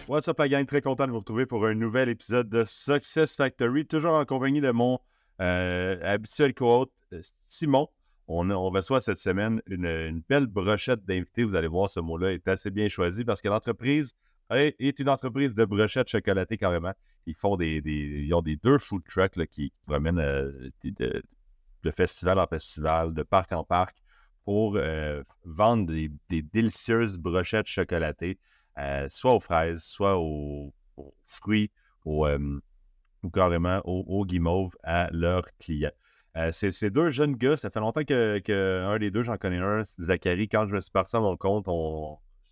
What's up, la gang? Très content de vous retrouver pour un nouvel épisode de Success Factory, toujours en compagnie de mon habituel co-hôte Simon. On reçoit cette semaine une belle brochette d'invités. Vous allez voir, ce mot-là est assez bien choisi parce que l'entreprise est une entreprise de brochettes chocolatées carrément. Ils font ils ont des deux food trucks là, qui promènent de festival en festival, de parc en parc, pour vendre des délicieuses brochettes chocolatées, soit aux fraises, soit aux fruits, ou carrément aux guimauves à leurs clients. C'est deux jeunes gars, ça fait longtemps que un des deux, j'en connais un, c'est Zachary. Quand je me suis parti à mon compte,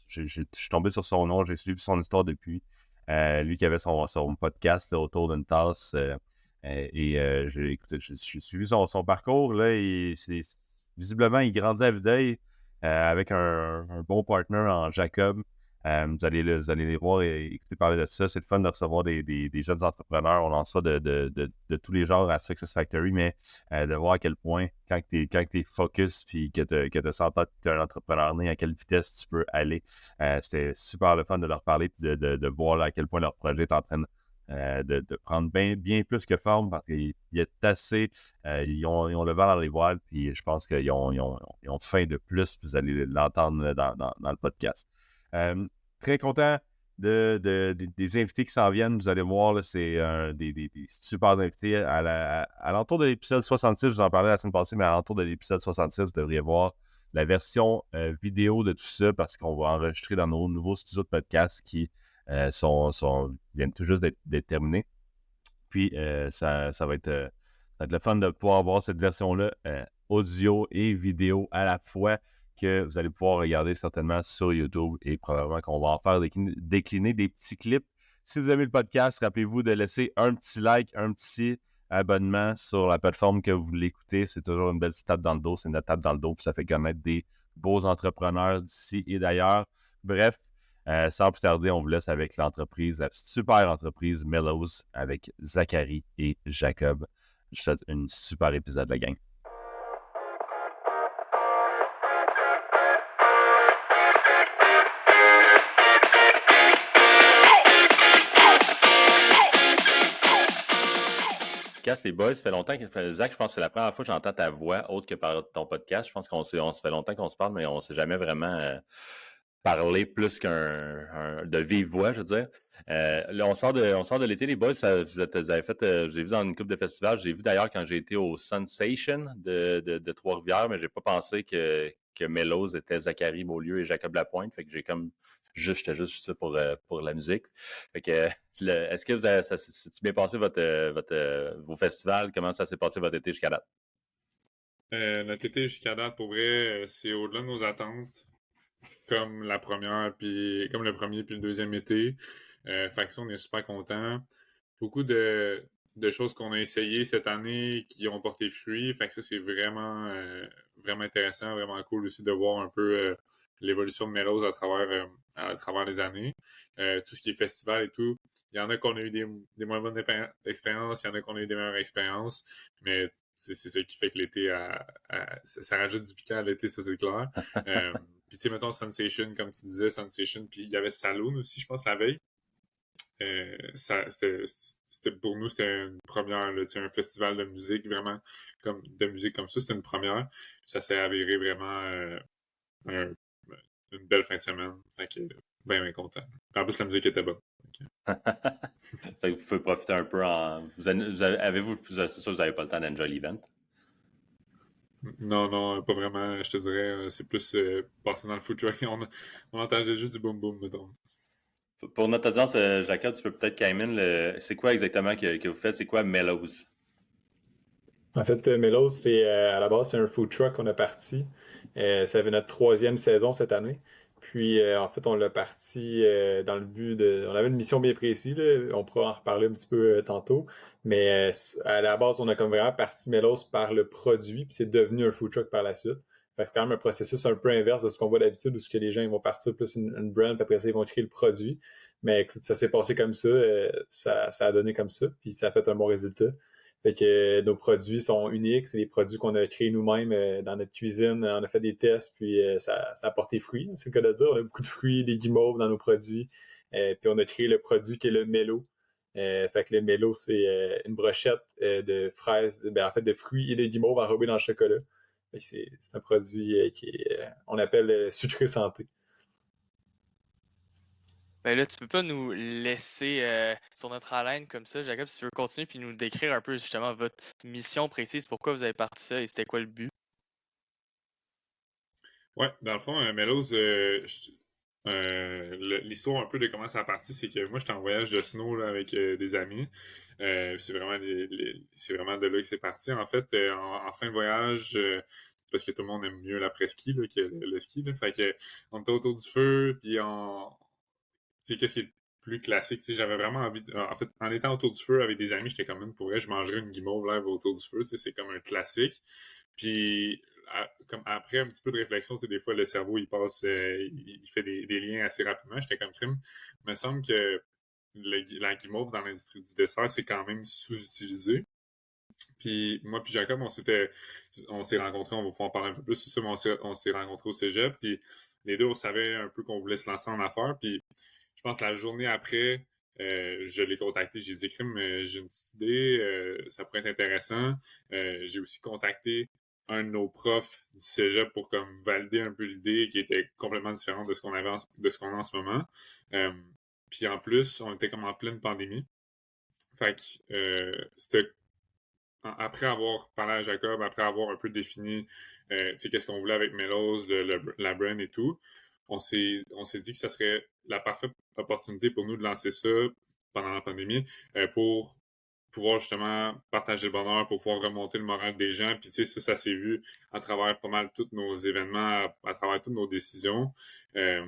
je suis tombé sur son nom, j'ai suivi son histoire depuis. Lui qui avait son podcast là, autour d'une tasse. J'ai suivi son parcours. Là, visiblement, il grandit à vue d'œil avec un bon partner en Jacob. Vous allez les voir et écouter parler de ça. C'est le fun de recevoir des jeunes entrepreneurs. On en reçoit de tous les genres à Success Factory, mais de voir à quel point, quand tu es focus puis que tu sens que tu es un entrepreneur né, à quelle vitesse tu peux aller. C'était super le fun de leur parler et de voir là, à quel point leur projet est en train de prendre bien plus que forme parce qu'il est assez. Ils ont le vent dans les voiles, puis je pense qu'ils ont faim de plus. Vous allez l'entendre dans le podcast. Très content des invités qui s'en viennent. Vous allez voir, là, c'est des super invités. À l'entour de l'épisode 66, je vous en parlais la semaine passée, mais à l'entour de l'épisode 66, vous devriez voir la version vidéo de tout ça parce qu'on va enregistrer dans nos nouveaux studios de podcast qui viennent tout juste d'être terminés. Puis, ça va être le fun de pouvoir voir cette version-là, audio et vidéo à la fois, que vous allez pouvoir regarder certainement sur YouTube et probablement qu'on va en faire décliner des petits clips. Si vous aimez le podcast, rappelez-vous de laisser un petit like, un petit abonnement sur la plateforme que vous l'écoutez. C'est toujours une belle petite tape dans le dos. C'est une tape dans le dos, puis ça fait connaître des beaux entrepreneurs d'ici et d'ailleurs. Bref, sans plus tarder, on vous laisse avec la super entreprise Mellows avec Zachary et Jacob. Je vous souhaite une super épisode, la gang. Casse les boys, ça fait longtemps que Zach, je pense que c'est la première fois que j'entends ta voix autre que par ton podcast. Je pense qu'on se fait longtemps qu'on se parle, mais on ne s'est jamais vraiment parlé plus de vive voix, je veux dire. Là, on sort de l'été, les boys. Vous avez fait, j'ai vu dans une couple de festivals. J'ai vu d'ailleurs quand j'ai été au Sensation de Trois-Rivières, mais j'ai pas pensé que Mellows était Zachary Beaulieu et Jacob Lapointe. Fait que j'étais juste ça pour la musique. Fait que est-ce que ça s'est bien passé vos festivals? Comment ça s'est passé votre été jusqu'à date? Notre été jusqu'à date, pour vrai, c'est au-delà de nos attentes. Comme la première, puis comme le premier puis le deuxième été. Fait que ça, on est super contents. Beaucoup de choses qu'on a essayées cette année qui ont porté fruit. Fait que ça, c'est vraiment intéressant, vraiment cool aussi de voir un peu l'évolution de Melrose à travers les années. Tout ce qui est festival et tout. Il y en a qu'on a eu des moins bonnes expériences, il y en a qu'on a eu des meilleures expériences, mais c'est ça qui fait que l'été, ça rajoute du piquant à l'été, ça c'est clair. Puis tu sais, mettons Sensation, comme tu disais, Sensation, puis il y avait Saloon aussi, je pense, la veille. C'était pour nous, c'était une première, là, un festival de musique, vraiment, comme ça, c'était une première. Puis ça s'est avéré vraiment une belle fin de semaine. Fait que, bien content. En plus, la musique était bonne. Fait que vous pouvez profiter un peu c'est sûr que vous n'avez pas le temps d'enjoy l'event? Non, pas vraiment, je te dirais. C'est plus passer dans le food truck. On entendait juste du boom boom, mettons. Pour notre audience, Jacob, tu peux peut-être Cayman, c'est quoi exactement que vous faites? C'est quoi Mellows? En fait, Mellows, à la base, c'est un food truck qu'on a parti. Ça avait notre troisième saison cette année. Puis, en fait, on l'a parti dans le but de... On avait une mission bien précise, là. On pourra en reparler un petit peu tantôt. Mais à la base, on a comme vraiment parti Mellows par le produit, puis c'est devenu un food truck par la suite. Fait que c'est quand même un processus un peu inverse de ce qu'on voit d'habitude, où ce que les gens ils vont partir plus une brand, puis après ça, ils vont créer le produit. Mais écoute, ça s'est passé comme ça, ça a donné comme ça, puis ça a fait un bon résultat. Fait que nos produits sont uniques, c'est des produits qu'on a créés nous-mêmes dans notre cuisine. On a fait des tests, puis ça a porté fruit, c'est le cas de dire. On a beaucoup de fruits, des guimauves dans nos produits. Puis on a créé le produit qui est le Mélo. Fait que le Mélo, c'est une brochette de fraises, en fait de fruits et de guimauves enrobés dans le chocolat. Fait que c'est un produit qui est, on appelle sucré santé. Ben là, tu peux pas nous laisser sur notre haleine comme ça, Jacob, si tu veux continuer puis nous décrire un peu justement votre mission précise, pourquoi vous avez parti ça et c'était quoi le but? Ouais, dans le fond, Melrose, l'histoire un peu de comment ça a parti, c'est que moi, j'étais en voyage de snow là, avec des amis. C'est vraiment, c'est vraiment de là que c'est parti. En fait, en fin de voyage, parce que tout le monde aime mieux l'après-ski là, que le ski. Là. Fait que on était autour du feu, puis tu sais, qu'est-ce qui est plus classique, tu sais, j'avais vraiment envie en fait, en étant autour du feu avec des amis, j'étais comme même pour vrai, je mangerais une guimauve live autour du feu, tu sais, c'est comme un classique. Puis comme après un petit peu de réflexion, tu sais, des fois le cerveau il passe, il fait des liens assez rapidement. J'étais comme crime. Il me semble que la guimauve dans l'industrie du dessert, c'est quand même sous-utilisé. Puis moi puis Jacob, on s'est rencontrés, on va pouvoir en parler un peu plus, c'est ça, mais on s'est rencontrés au cégep, puis les deux, on savait un peu qu'on voulait se lancer en affaires, puis je pense que la journée après, je l'ai contacté, j'ai dit, crime, j'ai une petite idée, ça pourrait être intéressant. J'ai aussi contacté un de nos profs du cégep pour comme valider un peu l'idée qui était complètement différente de ce qu'on avait de ce qu'on a en ce moment. Puis en plus, on était comme en pleine pandémie. Fait que c'était après avoir parlé à Jacob, après avoir un peu défini qu'est-ce qu'on voulait avec Melrose, la brand et tout, on s'est dit que ça serait la parfaite opportunité pour nous de lancer ça pendant la pandémie pour pouvoir justement partager le bonheur, pour pouvoir remonter le moral des gens. Puis tu sais, ça s'est vu à travers pas mal tous nos événements, à travers toutes nos décisions. Euh,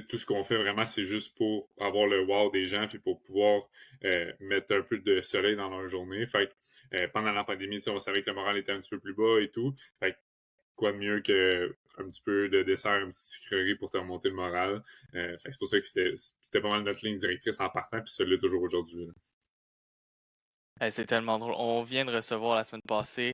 tout ce qu'on fait vraiment, c'est juste pour avoir le wow des gens puis pour pouvoir mettre un peu de soleil dans leur journée. Fait que pendant la pandémie, on savait que le moral était un petit peu plus bas et tout. Fait que quoi de mieux que un petit peu de dessert, une petite sucrerie pour te remonter le moral. Fait que c'est pour ça que c'était pas mal notre ligne directrice en partant, puis ça l'est toujours aujourd'hui. C'est tellement drôle. On vient de recevoir la semaine passée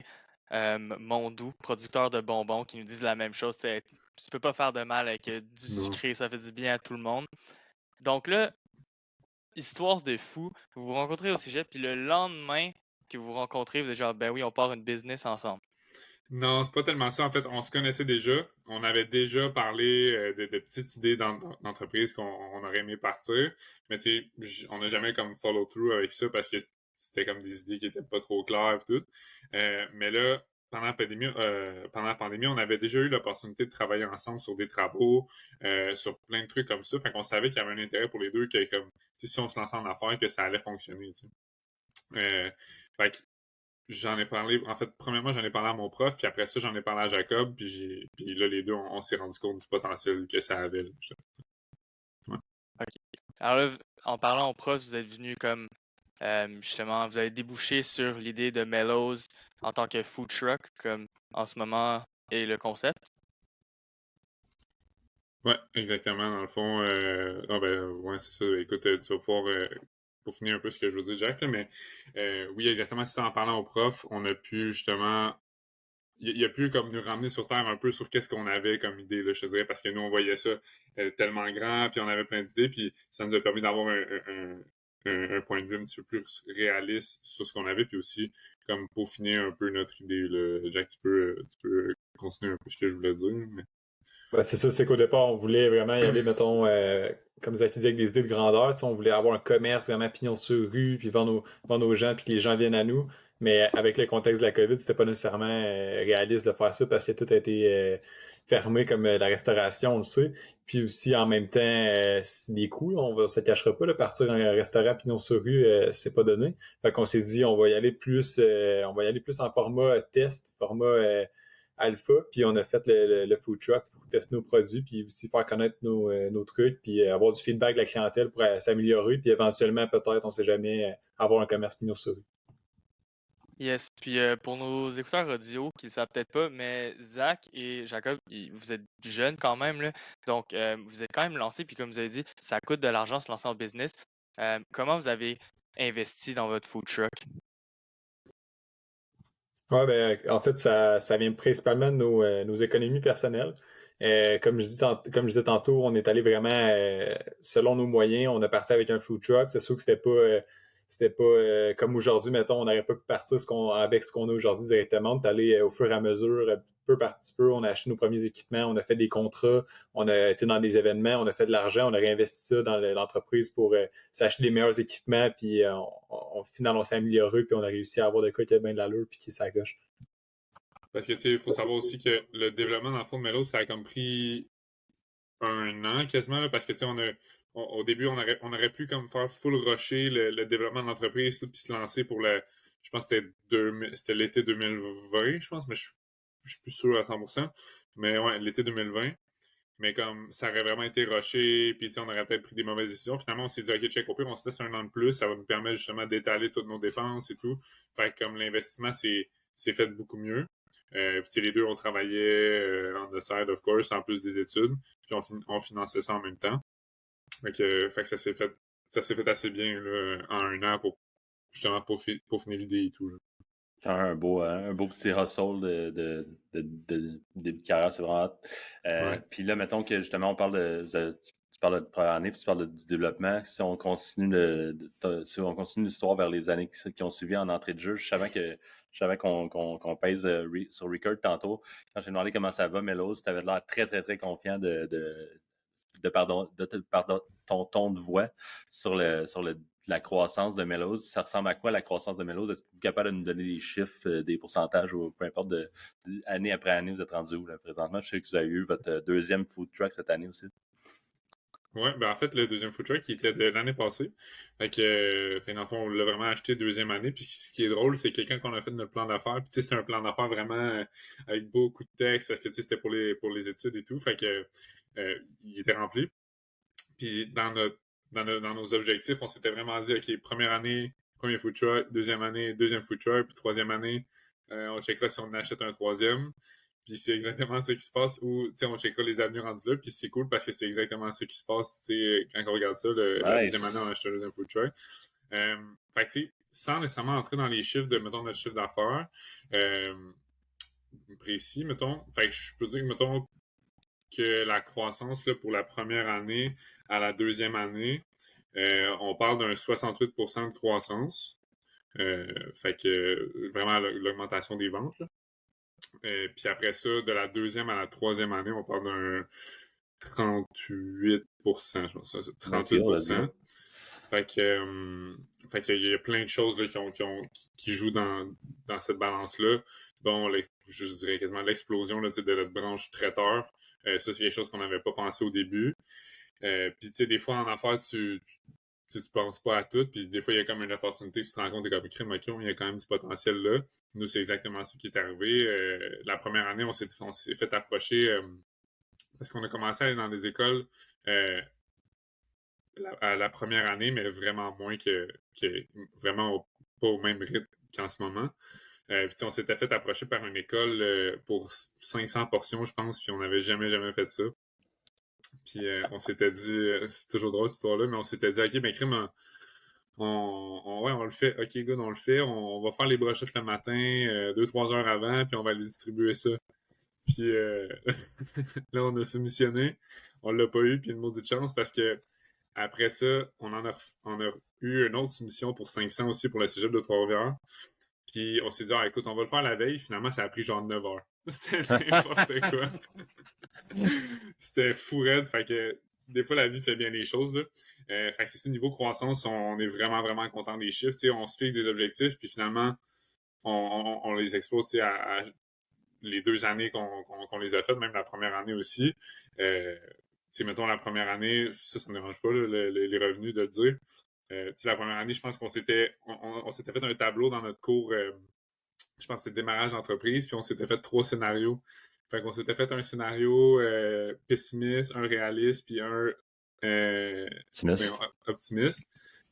Mondou, producteur de bonbons, qui nous disent la même chose. Tu peux pas faire de mal avec du Non. sucré, ça fait du bien à tout le monde. Donc là, histoire de fou, vous vous rencontrez au cégep, puis le lendemain que vous vous rencontrez, vous êtes genre, ben oui, on part une business ensemble. Non, c'est pas tellement ça. En fait, on se connaissait déjà. On avait déjà parlé de petites idées d'entreprise qu'on aurait aimé partir. Mais tu sais, on n'a jamais comme follow through avec ça parce que c'était comme des idées qui étaient pas trop claires et tout. Mais là, pendant la pandémie, on avait déjà eu l'opportunité de travailler ensemble sur des travaux, sur plein de trucs comme ça. Fait qu'on savait qu'il y avait un intérêt pour les deux, que comme si on se lançait en affaires, que ça allait fonctionner. Tu sais. Fait que j'en ai parlé, en fait, premièrement, j'en ai parlé à mon prof, puis après ça, j'en ai parlé à Jacob, puis là, les deux, on s'est rendu compte du potentiel que ça avait. Là. Ouais. OK. Alors là, en parlant au prof, vous êtes venu comme, justement, vous avez débouché sur l'idée de Mellows en tant que food truck, comme en ce moment est le concept. Ouais, exactement. Dans le fond, ouais, c'est ça. Écoute, tu vas pouvoir pour finir un peu ce que je veux dire, Jack, là, mais oui, exactement, c'est ça. En parlant au prof, on a pu justement il a pu comme nous ramener sur terre un peu sur qu'est-ce qu'on avait comme idée, là, je te dirais, parce que nous, on voyait ça tellement grand, puis on avait plein d'idées, puis ça nous a permis d'avoir un point de vue un petit peu plus réaliste sur ce qu'on avait, puis aussi comme peaufiner un peu notre idée. Là. Jack, tu peux continuer un peu ce que je voulais dire. Mais... Ben, c'est ça, c'est qu'au départ, on voulait vraiment y aller, mettons, comme Zach dit, avec des idées de grandeur. Tu sais, on voulait avoir un commerce vraiment pignon sur rue, puis vendre aux gens, puis que les gens viennent à nous. Mais avec le contexte de la COVID, c'était pas nécessairement réaliste de faire ça parce que tout a été fermé, comme la restauration, on le sait. Puis aussi, en même temps, c'est des coûts, on se cachera pas, là, partir un restaurant pignon sur rue, c'est pas donné. Fait qu'on s'est dit, on va y aller plus en format test, format alpha, puis on a fait le food truck pour tester nos produits, puis aussi faire connaître nos trucs, puis avoir du feedback de la clientèle pour s'améliorer, puis éventuellement, peut-être, on sait jamais, avoir un commerce pignon sur rue. Yes, puis pour nos écouteurs audio qui ne le savent peut-être pas, mais Zach et Jacob, vous êtes jeunes quand même, là, donc vous êtes quand même lancés, puis comme vous avez dit, ça coûte de l'argent se lancer en business. Comment vous avez investi dans votre food truck? Ouais, ben, en fait, ça vient principalement de nos économies personnelles. Comme je disais tantôt, on est allé vraiment selon nos moyens. On a parti avec un food truck. C'est sûr que c'était pas comme aujourd'hui, mettons, on n'aurait pas pu partir avec ce qu'on a aujourd'hui directement. On est allé au fur et à mesure, peu par petit peu. On a acheté nos premiers équipements, on a fait des contrats, on a été dans des événements, on a fait de l'argent, on a réinvesti ça dans l'entreprise pour s'acheter les meilleurs équipements, puis finalement, on s'est amélioré, puis on a réussi à avoir de quoi qui a bien de l'allure, puis qui s'accroche. Parce que, tu sais, il faut savoir aussi que le développement, dans le fond, de Melo, ça a comme pris 1 an quasiment, là, parce que, tu sais, au début, on aurait pu comme faire full rusher le développement de l'entreprise, tout, puis se lancer pour je pense que c'était l'été 2020, je pense, mais je suis plus sûr à 100%. Mais ouais, l'été 2020. Mais comme ça aurait vraiment été rushé, puis tu sais, on aurait peut-être pris des mauvaises décisions. Finalement, on s'est dit, OK, check, au pire, on se laisse 1 an de plus, ça va nous permettre justement d'étaler toutes nos dépenses et tout. Fait que comme l'investissement, c'est fait beaucoup mieux. Puis tu sais, les deux, on travaillait on the side, of course, en plus des études. Puis on finançait ça en même temps. Fait que ça s'est fait assez bien là, en 1 an pour justement pour finir l'idée et tout. Là. Quand même un beau petit hustle de début de carrière, c'est vraiment hot. Ouais. Puis là, mettons que justement, on parle tu parles de première année, puis tu parles du développement. Si on continue l'histoire vers les années qui ont suivi en entrée de jeu, je savais qu'on pèse sur Record tantôt. Quand j'ai demandé comment ça va, Melos, tu avais l'air très, très, très confiant de ton ton de voix sur la croissance de Melos. Ça ressemble à quoi la croissance de Melos? Est-ce que vous êtes capable de nous donner des chiffres, des pourcentages ou peu importe, année après année, vous êtes rendu où là, présentement? Je sais que vous avez eu votre deuxième food truck cette année aussi. Ouais, ben en fait, le deuxième food truck, qui était de l'année passée. Fait que, dans le fond, on l'a vraiment acheté deuxième année. Puis ce qui est drôle, c'est que quand on a fait notre plan d'affaires, puis tu sais, c'était un plan d'affaires vraiment avec beaucoup de texte, parce que tu sais, c'était pour les études et tout. Fait que il était rempli. Puis dans nos objectifs, on s'était vraiment dit, OK, première année, premier food truck, deuxième année, deuxième food truck, puis troisième année, on checkera si on achète un troisième. Puis c'est exactement ce qui se passe où, tu sais, on checkera les avenues rendues là. Puis c'est cool parce que c'est exactement ce qui se passe, tu sais, quand on regarde ça. La deuxième année, on achète un deuxième food truck. Fait que, tu sais, sans nécessairement entrer dans les chiffres de, mettons, notre chiffre d'affaires précis, mettons. Fait que je peux dire, mettons, que la croissance là, pour la première année à la deuxième année, on parle d'un 68% de croissance. Fait que vraiment l'augmentation des ventes. Là. Puis après ça, de la deuxième à la troisième année, on parle d'un 38%, je pense. C'est 38%. Fait que il y a plein de choses là, qui jouent dans cette balance-là, dont je dirais quasiment l'explosion là, de notre branche traiteur. Ça, c'est quelque chose qu'on n'avait pas pensé au début. Puis tu sais, des fois en affaires, tu penses pas à tout, puis des fois, il y a comme une opportunité, tu te rends compte, t'es comme crime, ok, il y a quand même du potentiel là. Nous, c'est exactement ce qui est arrivé. La première année, on s'est fait approcher parce qu'on a commencé à aller dans des écoles à la première année, mais vraiment moins que vraiment pas au même rythme qu'en ce moment. Puis on s'était fait approcher par une école pour 500 portions, je pense, puis on n'avait jamais fait ça. Puis on s'était dit, c'est toujours drôle cette histoire-là, mais on s'était dit, ok, ben crime, on le fait. Ok, good, on le fait. On va faire les brochettes le matin, 2-3 heures avant, puis on va aller distribuer ça. Puis là, on a soumissionné. On l'a pas eu, puis une maudite chance, parce que après ça, on a eu une autre soumission pour 500 aussi pour le cégep de Trois-Rivières. Puis on s'est dit, écoute, on va le faire la veille. Finalement, ça a pris genre 9 heures. C'était n'importe quoi. C'était fou raide. Fait que des fois, la vie fait bien les choses. Là. Fait que c'est ce niveau croissance, on est vraiment, vraiment content des chiffres. T'sais, on se fixe des objectifs, puis finalement, on les explose à les 2 années qu'on les a faites, même la première année aussi. Mettons la première année, ça ne me dérange pas, là, les revenus de le dire. La première année, je pense qu'on s'était fait un tableau dans notre cours, je pense que c'était démarrage d'entreprise, puis on s'était fait 3 scénarios. Fait qu'on s'était fait un scénario pessimiste, un réaliste, puis un optimiste.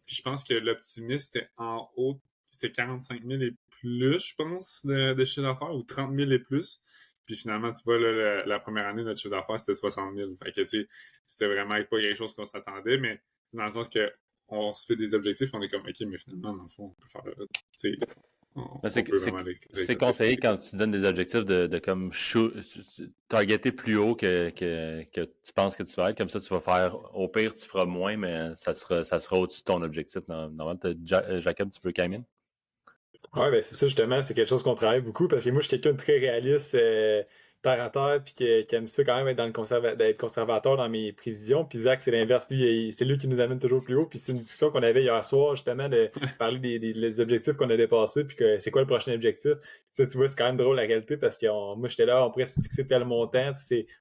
Puis je pense que l'optimiste était en haut, c'était 45 000 et plus, je pense, de chiffre d'affaires, ou 30 000 et plus. Puis finalement, tu vois, là, la première année, notre chiffre d'affaires, c'était 60 000. Fait que, tu sais, c'était vraiment pas quelque chose qu'on s'attendait, mais dans le sens que on se fait des objectifs, on est comme, OK, mais finalement, dans le fond, on peut faire tu sais, on C'est peut vraiment c'est conseillé quand tu donnes des objectifs de comme targeter plus haut que tu penses que tu vas être. Comme ça, tu vas faire, au pire, tu feras moins, mais ça sera au-dessus de ton objectif. Normalement, Jacob, tu veux Camille? Ouais, ben c'est ça justement, c'est quelque chose qu'on travaille beaucoup parce que moi je suis quelqu'un de très réaliste, terre à terre, puis qui aime ça quand même être dans d'être conservateur dans mes prévisions. Puis Zach, c'est l'inverse, lui, c'est lui qui nous amène toujours plus haut. Puis c'est une discussion qu'on avait hier soir justement de parler des objectifs qu'on a dépassés, puis que c'est quoi le prochain objectif. Puis ça, tu vois, c'est quand même drôle la réalité parce que moi j'étais là, on pourrait se fixer tel montant,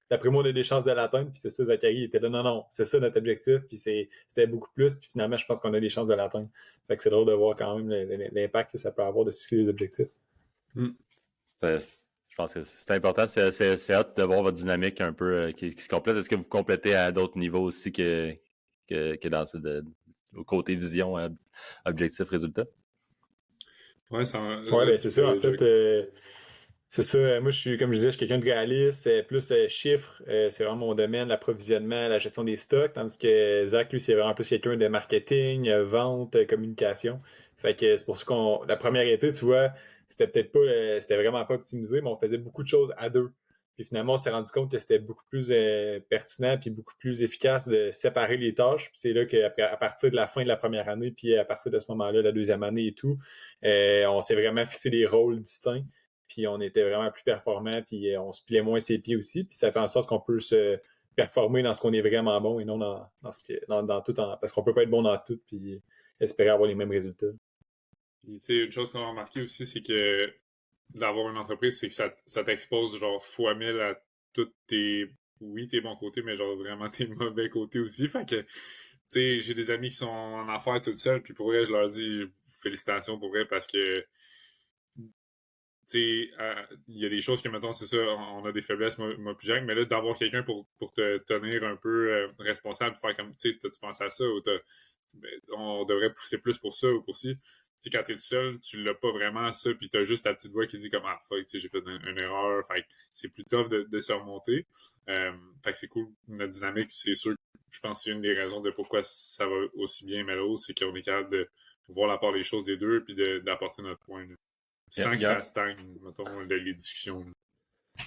d'après moi on a des chances de l'atteindre, puis c'est ça, Zachary il était là, non, non, c'est ça notre objectif, puis c'était beaucoup plus, puis finalement je pense qu'on a des chances de l'atteindre. Fait que c'est drôle de voir quand même l'impact que ça peut avoir de fixer les objectifs. Je pense que c'est important. C'est hâte de voir votre dynamique un peu qui se complète. Est-ce que vous complétez à d'autres niveaux aussi que dans au côté vision, objectif, résultat? Ouais, ben c'est ça. En fait, c'est ça. Moi, comme je disais, je suis quelqu'un de réaliste. C'est plus chiffres. C'est vraiment mon domaine, l'approvisionnement, la gestion des stocks. Tandis que Zach, lui, c'est vraiment plus quelqu'un de marketing, vente, communication. Fait que c'est pour ça la première été, tu vois, c'était vraiment pas optimisé, mais on faisait beaucoup de choses à deux. Puis finalement, on s'est rendu compte que c'était beaucoup plus pertinent puis beaucoup plus efficace de séparer les tâches. Puis c'est là qu'à partir de la fin de la première année, puis à partir de ce moment-là, la deuxième année et tout, on s'est vraiment fixé des rôles distincts. Puis on était vraiment plus performant, puis on se pliait moins ses pieds aussi. Puis ça fait en sorte qu'on peut se performer dans ce qu'on est vraiment bon et non dans tout. Parce qu'on peut pas être bon dans tout, puis espérer avoir les mêmes résultats. Puis, tu sais, une chose qu'on a remarqué aussi, c'est que d'avoir une entreprise, c'est que ça t'expose genre fois 1000 à tous tes bons côtés, mais genre vraiment tes mauvais côtés aussi. Fait que, tu sais, j'ai des amis qui sont en affaires tout seuls, puis pour vrai, je leur dis félicitations pour vrai parce que il y a des choses que, mettons, c'est ça, on a des faiblesses, moi plus Jacques, mais là, d'avoir quelqu'un pour te tenir un peu responsable, faire comme, tu sais, tu penses à ça, ou on devrait pousser plus pour ça ou pour ci. Tu sais, quand t'es tout seul, tu l'as pas vraiment ça, puis t'as juste ta petite voix qui dit comme, ah, fuck, tu sais, j'ai fait une erreur, fait que c'est plus tough de se remonter. Fait que c'est cool. Notre dynamique, c'est sûr, je pense que c'est une des raisons de pourquoi ça va aussi bien Mellows, c'est qu'on est capable de voir la part des choses des deux, puis d'apporter notre point, là. Sans que ça stagne, mettons, les discussions.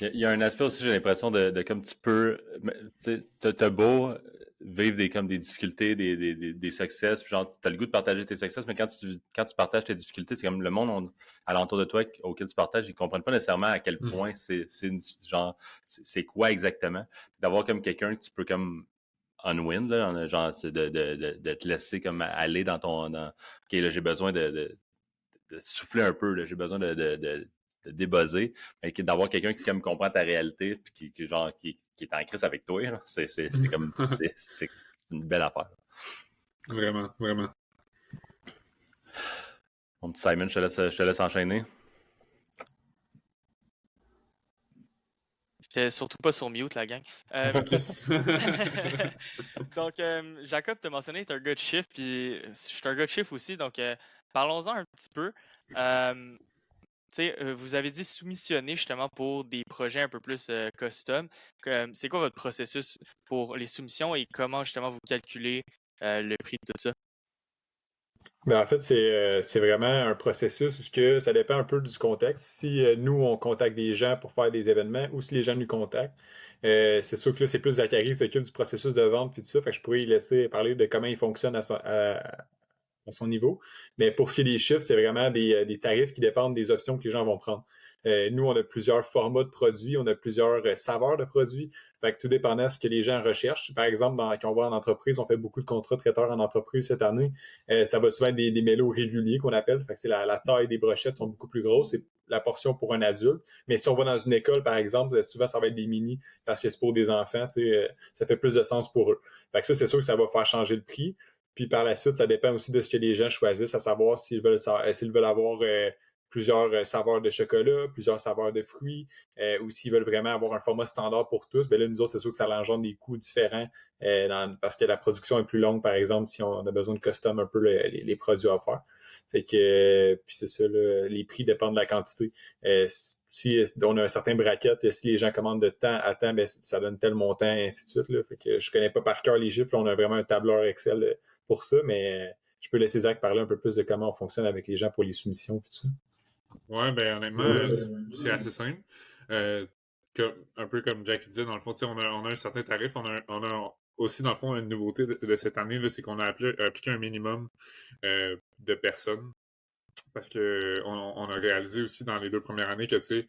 Il y a un aspect aussi, j'ai l'impression, de comme tu peux. T'as beau vivre des difficultés, des succès, puis genre, t'as le goût de partager tes succès, mais quand tu partages tes difficultés, c'est comme le monde alentour de toi auquel tu partages, ils comprennent pas nécessairement à quel point c'est quoi exactement. D'avoir comme quelqu'un que tu peux comme unwind, là, genre, de te laisser comme aller dans ton. OK, là, j'ai besoin de souffler un peu, là, j'ai besoin de débuzzer, mais d'avoir quelqu'un qui comme comprend ta réalité puis qui est en crise avec toi, là, c'est comme c'est une belle affaire. Vraiment, vraiment. Mon petit Simon, je te laisse enchaîner. J'étais surtout pas sur mute, la gang. Donc, Jacob, t'as mentionné que t'es un gars de chiffres, puis je suis un gars de chiffres aussi, donc parlons-en un petit peu. Vous avez dit soumissionner justement pour des projets un peu plus custom. C'est quoi votre processus pour les soumissions et comment justement vous calculez le prix de tout ça? Ben, en fait, c'est vraiment un processus où ça dépend un peu du contexte. Si nous, on contacte des gens pour faire des événements ou si les gens nous contactent, c'est sûr que là, c'est plus Zachary qui s'occupe du processus de vente puis tout ça. Fait que je pourrais y laisser parler de comment il fonctionne à son niveau. Mais pour ce qui est des chiffres, c'est vraiment des tarifs qui dépendent des options que les gens vont prendre. Nous, on a plusieurs formats de produits, on a plusieurs saveurs de produits. Fait que tout dépendant de ce que les gens recherchent. Par exemple, quand on va en entreprise, on fait beaucoup de contrats traiteurs en entreprise cette année. Ça va souvent être des mélos réguliers qu'on appelle. Fait que c'est la taille des brochettes sont beaucoup plus grosses. C'est la portion pour un adulte. Mais si on va dans une école, par exemple, souvent, ça va être des mini parce que c'est pour des enfants. Ça fait plus de sens pour eux. Fait que ça, c'est sûr que ça va faire changer le prix. Puis par la suite, ça dépend aussi de ce que les gens choisissent, à savoir s'ils veulent avoir plusieurs saveurs de chocolat, plusieurs saveurs de fruits, ou s'ils veulent vraiment avoir un format standard pour tous. Ben là, nous autres, c'est sûr que ça engendre des coûts différents parce que la production est plus longue, par exemple, si on a besoin de custom un peu les produits à faire. Fait que puis c'est ça, là, les prix dépendent de la quantité. Si on a un certain bracket, si les gens commandent de temps à temps, ben, ça donne tel montant, et ainsi de suite. Là. Fait que je connais pas par cœur les chiffres. Là, on a vraiment un tableur Excel pour ça, mais je peux laisser Zach parler un peu plus de comment on fonctionne avec les gens pour les soumissions et tout ça. Ouais, ben honnêtement, c'est assez simple. Euh, un peu comme Jack disait, dans le fond, on a un certain tarif, on a aussi, dans le fond, une nouveauté de cette année, là, c'est qu'on a appliqué un minimum de personnes. Parce que on a réalisé aussi dans les 2 premières années que, tu sais,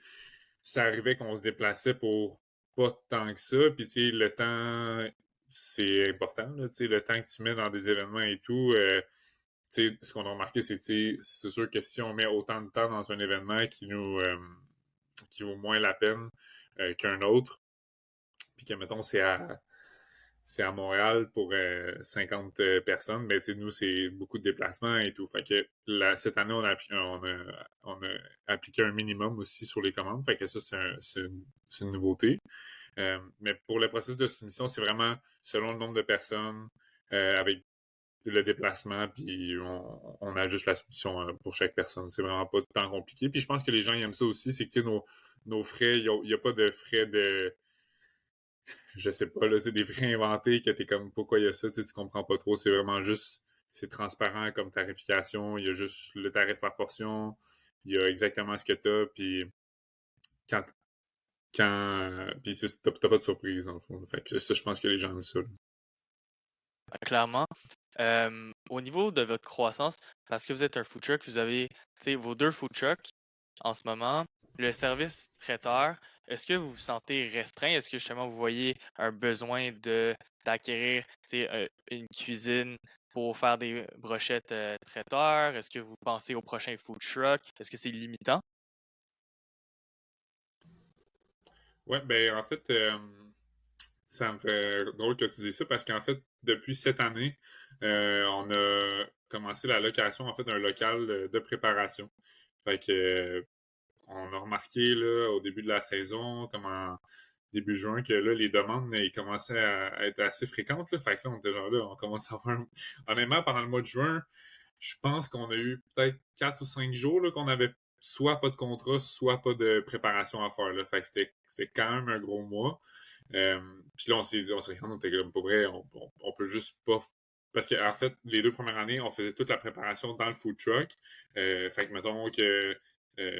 ça arrivait qu'on se déplaçait pour pas tant que ça. Puis, tu sais, le temps, c'est important, là, tu sais, le temps que tu mets dans des événements et tout. Tu sais, ce qu'on a remarqué, c'est sûr que si on met autant de temps dans un événement qui vaut moins la peine qu'un autre, puis que, mettons, c'est à Montréal pour 50 personnes, ben, tu sais, nous, c'est beaucoup de déplacements et tout. Fait que cette année, on a appliqué un minimum aussi sur les commandes. Fait que ça, c'est une nouveauté. Mais pour le processus de soumission, c'est vraiment selon le nombre de personnes, avec le déplacement, puis on ajuste la soumission pour chaque personne. C'est vraiment pas tant compliqué. Puis je pense que les gens ils aiment ça aussi, c'est que, tu sais, nos frais, il n'y a pas de frais de je sais pas, là, c'est des frais inventés que t'es comme pourquoi il y a ça, tu comprends pas trop. C'est vraiment juste, c'est transparent comme tarification. Il y a juste le tarif par portion. Il y a exactement ce que t'as, puis quand, puis t'as pas de surprise dans le fond. Fait que ça, je pense que les gens aiment ça. Clairement. Au niveau de votre croissance, parce que vous êtes un food truck, vous avez vos 2 food trucks en ce moment, le service traiteur, est-ce que vous vous sentez restreint? Est-ce que justement vous voyez un besoin d'acquérir une cuisine pour faire des brochettes traiteurs? Est-ce que vous pensez au prochain food truck? Est-ce que c'est limitant? Ouais, ben en fait, ça me fait drôle que tu dises ça parce qu'en fait, depuis cette année, on a commencé la location en fait d'un local de préparation. Fait que on a remarqué là, au début de la saison, comme en début juin, que là, les demandes ils commençaient à être assez fréquentes. Là. Fait que là, on était genre là, on commence à avoir honnêtement, pendant le mois de juin, je pense qu'on a eu peut-être 4 ou 5 jours là, qu'on avait soit pas de contrat, soit pas de préparation à faire. Là. Fait que c'était quand même un gros mois. Puis là, on s'est dit, on était comme, pour vrai, on peut juste pas. Parce qu'en fait, les 2 premières années, on faisait toute la préparation dans le food truck. Fait que, mettons que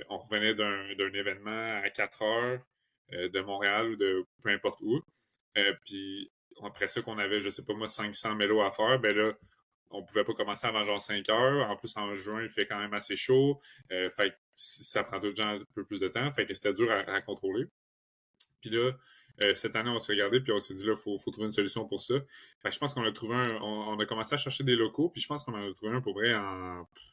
on revenait d'un événement à 4 heures de Montréal ou de peu importe où. Puis après ça, qu'on avait, je sais pas moi, 500 mélos à faire, ben là, on pouvait pas commencer avant genre 5 heures. En plus, en juin, il fait quand même assez chaud. Fait que ça prend tout le temps un peu plus de temps. Fait que c'était dur à contrôler. Puis là, cette année, on s'est regardé puis on s'est dit là, faut trouver une solution pour ça. Fait que je pense qu'on a trouvé on a commencé à chercher des locaux, puis je pense qu'on en a trouvé un pour vrai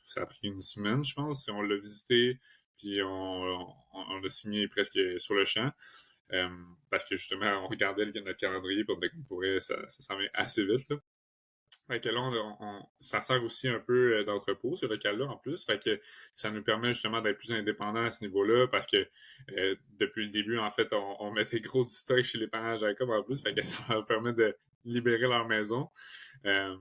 ça a pris une semaine, je pense. On l'a visité, puis on a signé presque sur le champ. Parce que justement, on regardait notre calendrier, puis on était comme pour vrai, ça s'en vient assez vite. Là. Fait que là, ça sert aussi un peu d'entrepôt, ce local-là, en plus. Fait que ça nous permet justement d'être plus indépendants à ce niveau-là, parce que depuis le début, en fait, on mettait gros du stock chez les parents à Jacob en plus. Fait que ça leur permet de libérer leur maison. Euh,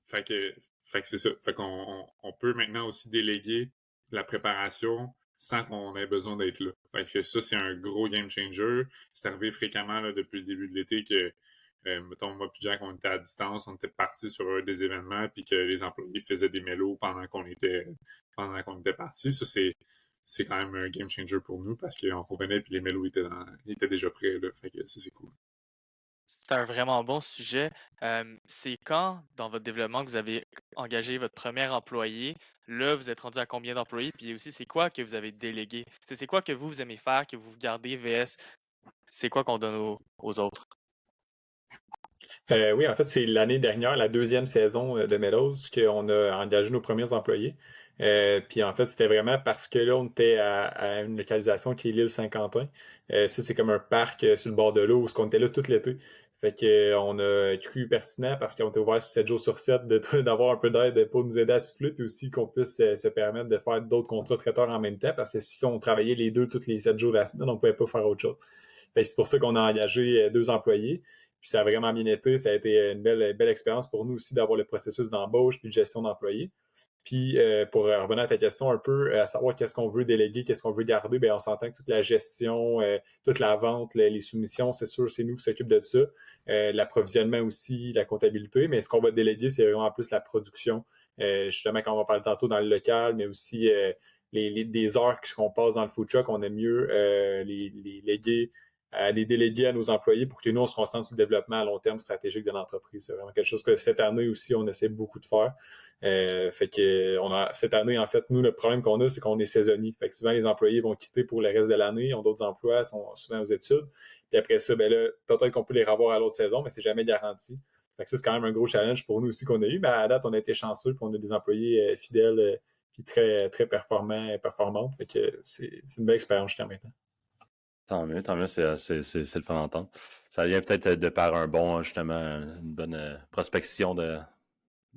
fait que, fait que c'est ça. Fait qu'on peut maintenant aussi déléguer la préparation sans qu'on ait besoin d'être là. Fait que ça, c'est un gros game changer. C'est arrivé fréquemment là, depuis le début de l'été que mettons, moi et Jack, on était à distance, on était partis sur des événements, puis que les employés faisaient des mélos pendant qu'on était partis. Ça, c'est quand même un game changer pour nous parce qu'on revenait puis les mélos étaient déjà prêts. Là, fait que ça, c'est cool. C'est un vraiment bon sujet. C'est quand, dans votre développement, que vous avez engagé votre premier employé? Là, vous êtes rendu à combien d'employés? Puis aussi, c'est quoi que vous avez délégué? C'est quoi que vous aimez faire, que vous gardez, VS? C'est quoi qu'on donne aux autres? Oui, en fait, c'est l'année dernière, la deuxième saison de Meadows, qu'on a engagé nos premiers employés. Puis en fait, c'était vraiment parce que là, on était à une localisation qui est l'île Saint-Quentin. Ça, c'est comme un parc sur le bord de l'eau où on était là tout l'été. Fait que on a cru pertinent parce qu'on était ouvert 7 jours sur 7 d'avoir un peu d'aide pour nous aider à souffler, puis aussi qu'on puisse se permettre de faire d'autres contrats traiteurs en même temps, parce que si on travaillait les deux tous les 7 jours de la semaine, on pouvait pas faire autre chose. Fait que c'est pour ça qu'on a engagé 2 employés. Puis ça a vraiment bien été. Ça a été une belle expérience pour nous aussi d'avoir le processus d'embauche puis de gestion d'employés. Puis pour revenir à ta question un peu, à savoir qu'est-ce qu'on veut déléguer, qu'est-ce qu'on veut garder, bien on s'entend que toute la gestion, toute la vente, les soumissions, c'est sûr, c'est nous qui s'occupent de ça. L'approvisionnement aussi, la comptabilité, mais ce qu'on va déléguer, c'est vraiment plus la production. Justement, quand on va parler tantôt dans le local, mais aussi des heures qu'on passe dans le food truck, on aime mieux les léguer les déléguer à nos employés pour que nous, on se concentre sur le développement à long terme stratégique de l'entreprise. C'est vraiment quelque chose que cette année aussi, on essaie beaucoup de faire. Fait que cette année, en fait, nous, le problème qu'on a, c'est qu'on est saisonnier. Fait que souvent, les employés vont quitter pour le reste de l'année, ils ont d'autres emplois, sont souvent aux études. Puis après ça, ben là, peut-être qu'on peut les revoir à l'autre saison, mais c'est jamais garanti. Fait que ça, c'est quand même un gros challenge pour nous aussi qu'on a eu. Mais à la date, on a été chanceux, puis on a des employés fidèles puis très, très performants et performantes. Fait que c'est une belle expérience jusqu'à maintenant. Tant mieux, c'est le fun d'entendre. Ça vient peut-être de par un bon, justement, une bonne prospection de.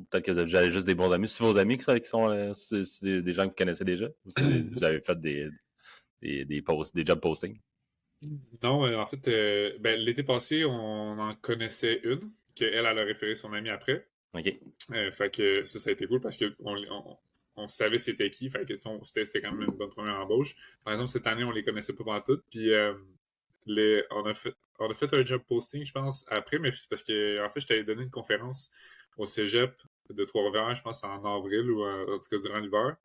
Peut-être que vous avez juste des bons amis. C'est vos amis qui sont c'est des gens que vous connaissez déjà? Ou vous avez fait des posts, des job postings? Non, en fait, l'été passé, on en connaissait une, qu'elle a référé son ami après. OK. Fait que ça a été cool parce qu'on savait c'était qui. Fait que c'était quand même une bonne première embauche. Par exemple, cette année, on les connaissait pas pantoute. Puis on a fait un job posting, je pense, après, mais c'est parce que en fait, je t'avais donné une conférence au Cégep de Trois-Rivières, je pense, en avril ou en tout cas durant l'hiver.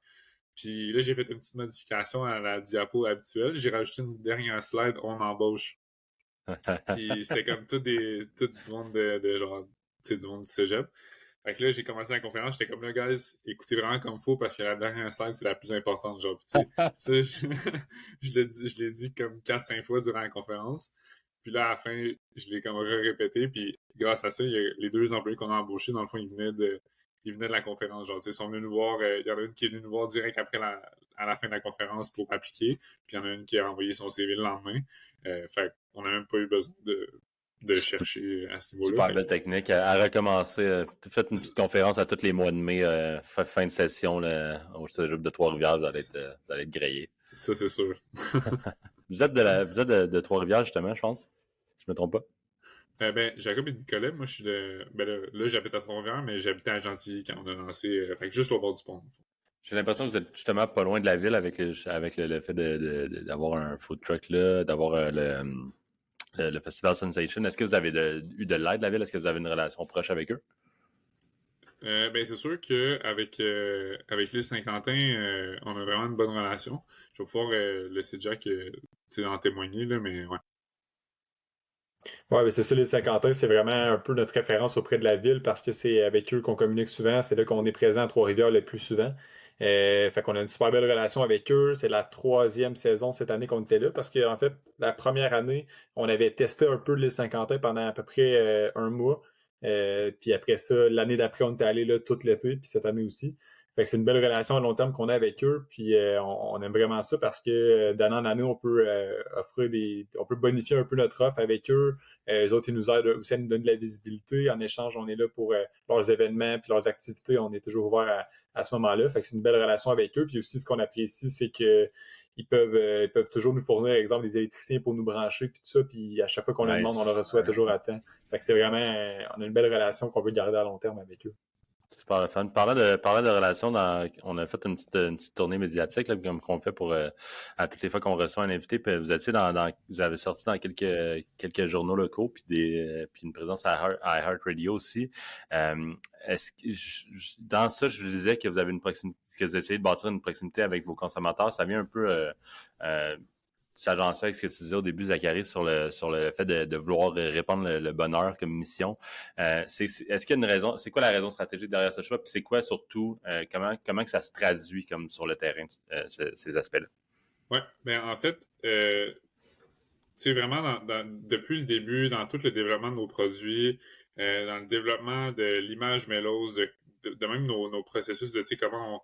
Puis là, j'ai fait une petite modification à la diapo habituelle. J'ai rajouté une dernière slide, on embauche. Puis c'était comme tout du monde de genre, tu sais, du monde du cégep. Fait que là, j'ai commencé la conférence, j'étais comme là, guys, écoutez vraiment comme faut parce que la dernière slide, c'est la plus importante. Genre, puis tu sais, ça, je l'ai dit comme 4-5 fois durant la conférence. Puis là, à la fin, je l'ai comme répété. Puis grâce à ça, il y a les 2 employés qu'on a embauchés, dans le fond, ils venaient de la conférence. Genre, ils sont venus nous voir. Il y en a une qui est venue nous voir direct après à la fin de la conférence pour appliquer. Puis il y en a une qui a envoyé son CV le lendemain. Fait qu'on n'a même pas eu besoin de chercher à ce niveau-là. Super belle technique. À recommencer. Faites une petite conférence à tous les mois de mai, fin de session là, au Cégep de Trois-Rivières. Vous allez être grillés. Ça, c'est sûr. Vous êtes de Trois-Rivières, justement, je pense. Si je me trompe pas. Jacob et Nicolas, moi, je suis de. Là, j'habite à Trois-Rivières, mais j'habitais à Gentilly quand on a lancé. Fait que juste au bord du pont. J'ai l'impression que vous êtes justement pas loin de la ville avec le fait d'avoir un food truck là, d'avoir le Festival Sensation. Est-ce que vous avez eu de l'aide de la ville? Est-ce que vous avez une relation proche avec eux? C'est sûr qu'avec l'île Saint-Quentin, on a vraiment une bonne relation. Je vais pouvoir laisser Jack en témoigner, là, mais ouais. Ouais, mais c'est ça, les Saint-Quentin, c'est vraiment un peu notre référence auprès de la ville parce que c'est avec eux qu'on communique souvent. C'est là qu'on est présent à Trois-Rivières le plus souvent. Fait qu'on a une super belle relation avec eux. C'est la 3e saison cette année qu'on était là parce qu'en fait, la première année, on avait testé un peu l'île Saint-Quentin pendant à peu près un mois. Puis après ça, l'année d'après, on était allé là tout l'été, puis cette année aussi. Fait que c'est une belle relation à long terme qu'on a avec eux, puis on aime vraiment ça parce que d'année en année, on peut on peut bonifier un peu notre offre avec eux. Les autres, ils nous aident aussi à nous donner de la visibilité. En échange, on est là pour leurs événements puis leurs activités. On est toujours ouvert à ce moment-là. Fait que c'est une belle relation avec eux. Puis aussi, ce qu'on apprécie, c'est que ils peuvent toujours nous fournir, par exemple, des électriciens pour nous brancher puis tout ça. Puis à chaque fois qu'on le demande, on le reçoit toujours à temps. Fait que c'est vraiment, on a une belle relation qu'on veut garder à long terme avec eux. Super le fun. Parlant de relations, on a fait une petite tournée médiatique là, comme qu'on fait pour à toutes les fois qu'on reçoit un invité. Puis vous vous avez sorti dans quelques journaux locaux, puis une présence à iHeartRadio aussi. Est-ce que dans ça, je disais que vous avez que vous essayez de bâtir une proximité avec vos consommateurs. Ça vient un peu s'agencer avec ce que tu disais au début, Zachary, sur le fait de vouloir répandre le bonheur comme mission. Est-ce qu'il y a une raison? C'est quoi la raison stratégique derrière ce choix? Puis c'est quoi surtout, comment que ça se traduit comme sur le terrain, ces aspects-là? Ouais, en fait, tu sais, vraiment, depuis le début, dans tout le développement de nos produits, dans le développement de l'image Mellows, de même nos processus de, tu sais, comment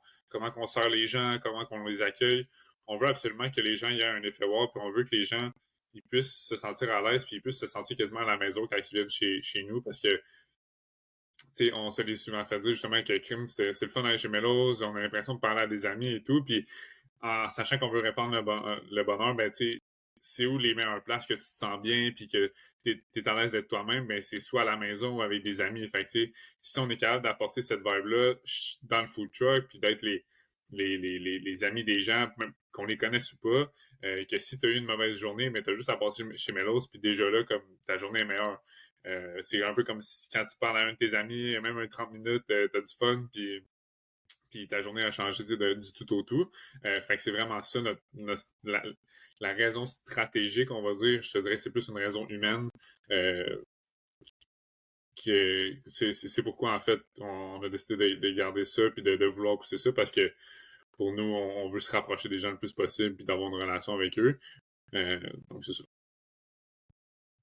on sert les gens, comment on les accueille, on veut absolument que les gens aient un effet wow, puis on veut que les gens ils puissent se sentir à l'aise, puis ils puissent se sentir quasiment à la maison quand ils viennent chez nous, parce que, tu sais, on se l'est souvent fait dire justement que crime, c'est le fun d'aller chez Mellows, on a l'impression de parler à des amis et tout, puis en sachant qu'on veut répandre le bonheur, ben, tu sais, c'est où les meilleures places que tu te sens bien puis que t'es à l'aise d'être toi-même, ben c'est soit à la maison ou avec des amis. Fait que, tu sais, si on est capable d'apporter cette vibe-là dans le food truck puis d'être les amis des gens, même qu'on les connaisse ou pas, que si tu as eu une mauvaise journée, mais tu as juste à passer chez Mellows puis déjà là, comme ta journée est meilleure. C'est un peu comme si quand tu parles à un de tes amis, même un 30 minutes, tu as du fun puis puis ta journée a changé du tout au tout. Fait que c'est vraiment ça la raison stratégique, on va dire. Je te dirais que c'est plus une raison humaine. C'est pourquoi, en fait, on a décidé de garder ça puis de vouloir pousser ça parce que pour nous, on veut se rapprocher des gens le plus possible puis d'avoir une relation avec eux. Donc, c'est ça.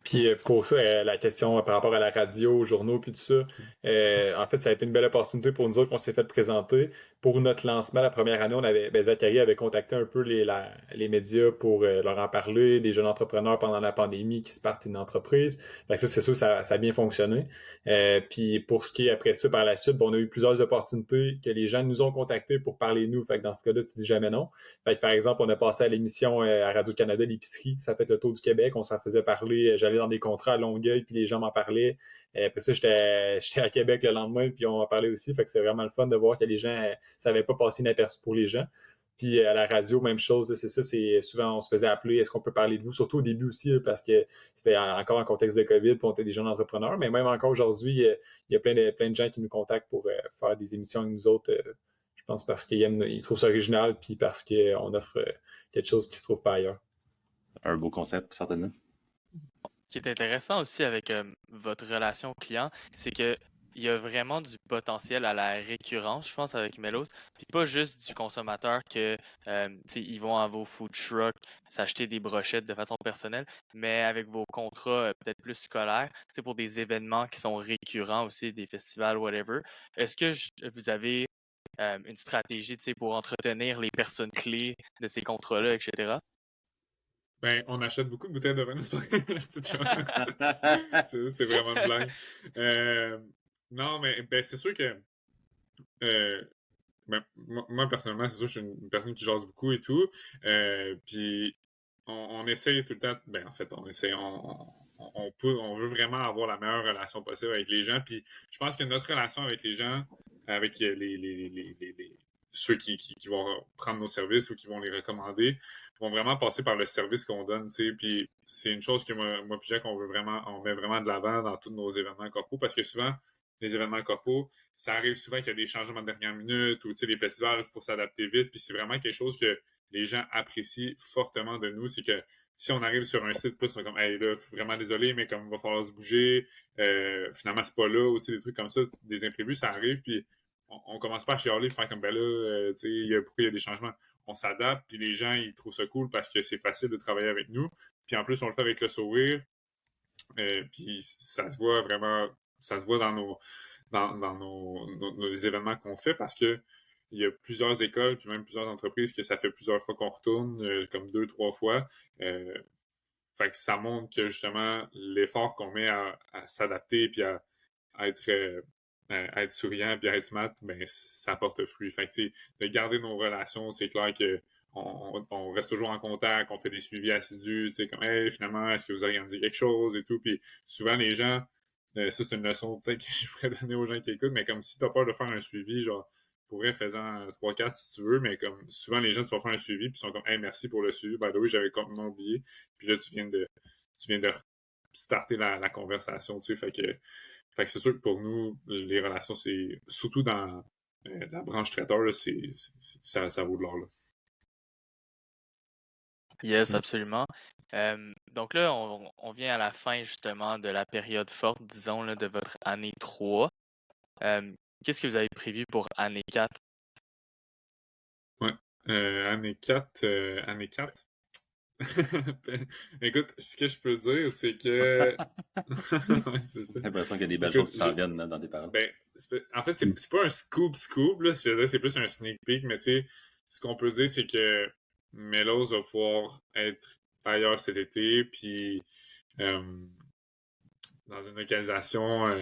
Puis pour ça, la question par rapport à la radio, aux journaux, puis tout ça, en fait, ça a été une belle opportunité pour nous autres qu'on s'est fait présenter. Pour notre lancement, la première année, Zachary avait contacté un peu les médias pour leur en parler, des jeunes entrepreneurs pendant la pandémie qui se partent une entreprise. Fait que ça, c'est sûr, ça a bien fonctionné. Puis pour ce qui est après ça, par la suite, on a eu plusieurs opportunités que les gens nous ont contactés pour parler de nous. Fait que dans ce cas-là, tu dis jamais non. Fait que par exemple, on a passé à l'émission à Radio-Canada, l'épicerie, ça fait le tour du Québec, on s'en faisait parler, j'allais dans des contrats à Longueuil, puis les gens m'en parlaient. Après ça, j'étais à Québec le lendemain, puis on m'en parlait aussi. Fait que c'est vraiment le fun de voir que les gens ça n'avait pas passé inaperçu pour les gens. Puis à la radio, même chose, c'est ça, c'est souvent on se faisait appeler, est-ce qu'on peut parler de vous? Surtout au début aussi, parce que c'était encore en contexte de COVID, puis on était des jeunes entrepreneurs, mais même encore aujourd'hui, il y a plein de gens qui nous contactent pour faire des émissions avec nous autres. Je pense parce qu'ils trouvent ça original, puis parce qu'on offre quelque chose qui se trouve pas ailleurs. Un beau concept, certainement. Ce qui est intéressant aussi avec votre relation client, c'est que il y a vraiment du potentiel à la récurrence, je pense, avec Melos. Puis pas juste du consommateur que ils vont à vos food trucks s'acheter des brochettes de façon personnelle, mais avec vos contrats peut-être plus scolaires, c'est pour des événements qui sont récurrents aussi, des festivals, whatever. Est-ce que vous avez une stratégie pour entretenir les personnes clés de ces contrats-là, etc.? Ben, on achète beaucoup de bouteilles de vin. C'est vraiment une blague. Non, mais ben, c'est sûr que ben, moi, personnellement, c'est sûr que je suis une personne qui jase beaucoup et tout. Puis on essaye tout le temps. Ben, en fait, on essaye. On veut vraiment avoir la meilleure relation possible avec les gens. Puis je pense que notre relation avec les gens, avec ceux qui vont prendre nos services ou qui vont les recommander, vont vraiment passer par le service qu'on donne. Puis c'est une chose que moi puis Jacques, on met vraiment de l'avant dans tous nos événements corpo parce que souvent, les événements corpo, ça arrive souvent qu'il y a des changements de dernière minute ou les festivals, il faut s'adapter vite. Puis c'est vraiment quelque chose que les gens apprécient fortement de nous. C'est que si on arrive sur un site, ils sont comme, hey, là, vraiment désolé, mais comme il va falloir se bouger, finalement, c'est pas là, ou des trucs comme ça, des imprévus, ça arrive. Puis on commence pas à chialer, faire comme, ben là, pourquoi il y a des changements? On s'adapte, puis les gens, ils trouvent ça cool parce que c'est facile de travailler avec nous. Puis en plus, on le fait avec le sourire. Puis ça se voit vraiment, ça se voit dans nos événements qu'on fait parce que il y a plusieurs écoles, puis même plusieurs entreprises que ça fait plusieurs fois qu'on retourne, comme 2-3 fois. Fait que ça montre que justement, l'effort qu'on met à s'adapter puis à être souriant puis à être smart, ben ça porte fruit. Fait que de garder nos relations, c'est clair que on reste toujours en contact, on fait des suivis assidus, comme hey, finalement, est-ce que vous organisez quelque chose et tout. Puis souvent les gens, ça c'est une leçon peut-être que je pourrais donner aux gens qui écoutent, mais comme si t'as peur de faire un suivi, genre pourrais faisant 3-4 si tu veux, mais comme souvent les gens tu vas faire un suivi puis ils sont comme hey merci pour le suivi, by the way, j'avais complètement oublié. Puis là tu viens de starter la conversation, tu sais, fait que c'est sûr que pour nous, les relations, c'est surtout dans la branche traiteur, là, ça vaut de l'or. Yes, absolument. Donc là, on vient à la fin justement de la période forte, disons, là, de votre année 3. Qu'est-ce que vous avez prévu pour année 4? Ouais. Année 4. Écoute, ce que je peux dire, c'est que. Ouais, c'est ça. J'ai l'impression qu'il y a des belles choses qui s'en viennent dans tes paroles. Ben, en fait, c'est pas un scoop, là, c'est plus un sneak peek, mais tu sais, ce qu'on peut dire, c'est que Melos va pouvoir être ailleurs cet été, puis dans une localisation.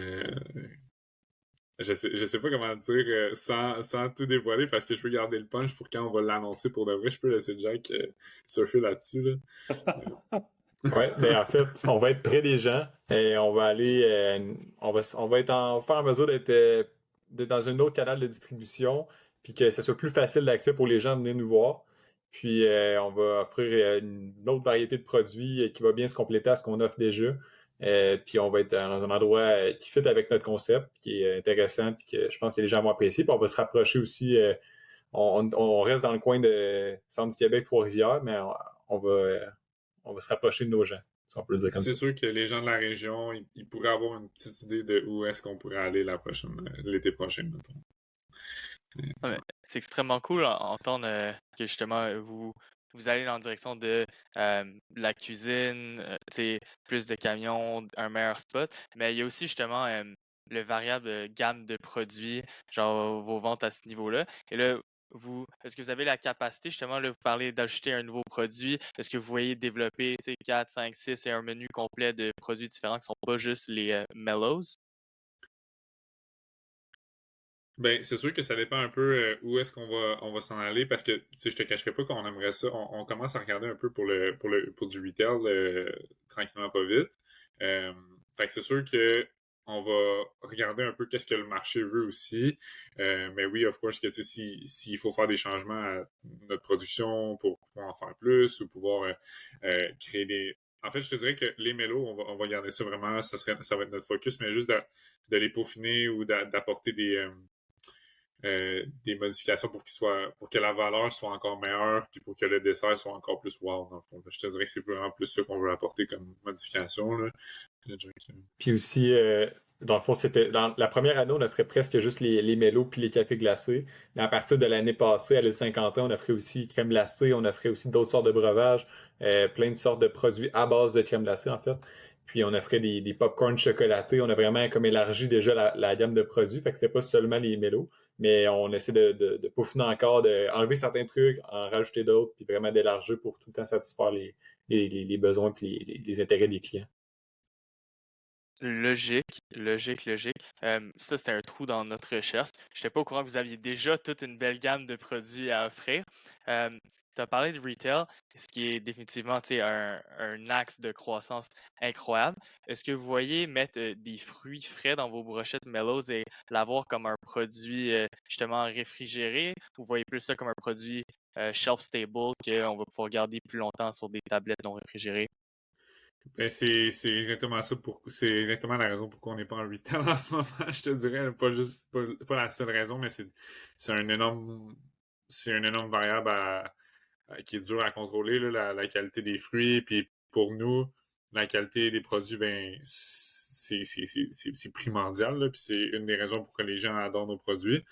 Je sais pas comment dire sans tout dévoiler parce que je veux garder le punch pour quand on va l'annoncer pour de vrai. Je peux laisser Jack surfer là-dessus. Là. Ouais, ben en fait, on va être près des gens et on va aller, on va être en faire en mesure d'être dans un autre canal de distribution, puis que ce soit plus facile d'accès pour les gens de venir nous voir. Puis on va offrir une autre variété de produits qui va bien se compléter à ce qu'on offre déjà. Puis on va être dans un endroit qui fit avec notre concept, qui est intéressant, puis que je pense que les gens vont apprécier. Puis on va se rapprocher aussi. On reste dans le coin de centre du Québec, Trois-Rivières, mais on va se rapprocher de nos gens, si on peut le dire comme C'est ça. sûr que les gens de la région, ils pourraient avoir une petite idée de où est-ce qu'on pourrait aller l'été prochain, mettons. C'est extrêmement cool d'entendre que justement vous allez dans la direction de la cuisine, plus de camions, un meilleur spot. Mais il y a aussi justement le variable gamme de produits, genre vos ventes à ce niveau-là. Et là, est-ce que vous avez la capacité, justement, là, vous parlez d'ajouter un nouveau produit? Est-ce que vous voyez développer 4, 5, 6 et un menu complet de produits différents qui ne sont pas juste les mellows? Ben, c'est sûr que ça dépend un peu où est-ce qu'on va s'en aller parce que tu sais, je te cacherai pas qu'on aimerait ça. On commence à regarder un peu pour du retail tranquillement pas vite. Fait que c'est sûr que on va regarder un peu qu'est-ce que le marché veut aussi. Mais oui, of course, que tu sais, s'il faut faire des changements à notre production pour pouvoir en faire plus ou pouvoir créer des. En fait, je te dirais que les mélos, on va garder ça vraiment, ça va être notre focus, mais juste de les peaufiner ou d'apporter des modifications pour que la valeur soit encore meilleure puis pour que le dessert soit encore plus wow dans le fond. Je te dirais que c'est vraiment plus ça qu'on veut apporter comme modification là. Puis aussi, dans le fond, c'était dans la première année, on offrait presque juste les mélos puis les cafés glacés. Mais à partir de l'année passée, à l'Île-Saint-Quentin, on offrait aussi crème glacée, on offrait aussi d'autres sortes de breuvages, plein de sortes de produits à base de crème glacée, en fait. Puis on offrait des pop-corn chocolatés. On a vraiment comme élargi déjà la gamme de produits. Fait que c'était pas seulement les mélos, mais on essaie de peaufiner encore, d'enlever certains trucs, en rajouter d'autres, puis vraiment d'élargir pour tout le temps satisfaire les besoins puis les intérêts des clients. Logique, logique, logique. Ça, c'était un trou dans notre recherche. Je n'étais pas au courant que vous aviez déjà toute une belle gamme de produits à offrir. Tu as parlé de retail, ce qui est définitivement un axe de croissance incroyable. Est-ce que vous voyez mettre des fruits frais dans vos brochettes Mellows et l'avoir comme un produit justement réfrigéré? Vous voyez plus ça comme un produit shelf stable qu'on va pouvoir garder plus longtemps sur des tablettes non réfrigérées? Ben, c'est exactement ça c'est exactement la raison pourquoi on n'est pas en retail en ce moment, je te dirais. Pas la seule raison, mais c'est un énorme variable qui est dur à contrôler, là, la qualité des fruits. Puis pour nous, la qualité des produits, ben, c'est primordial. Là, puis c'est une des raisons pour que les gens adorent nos produits.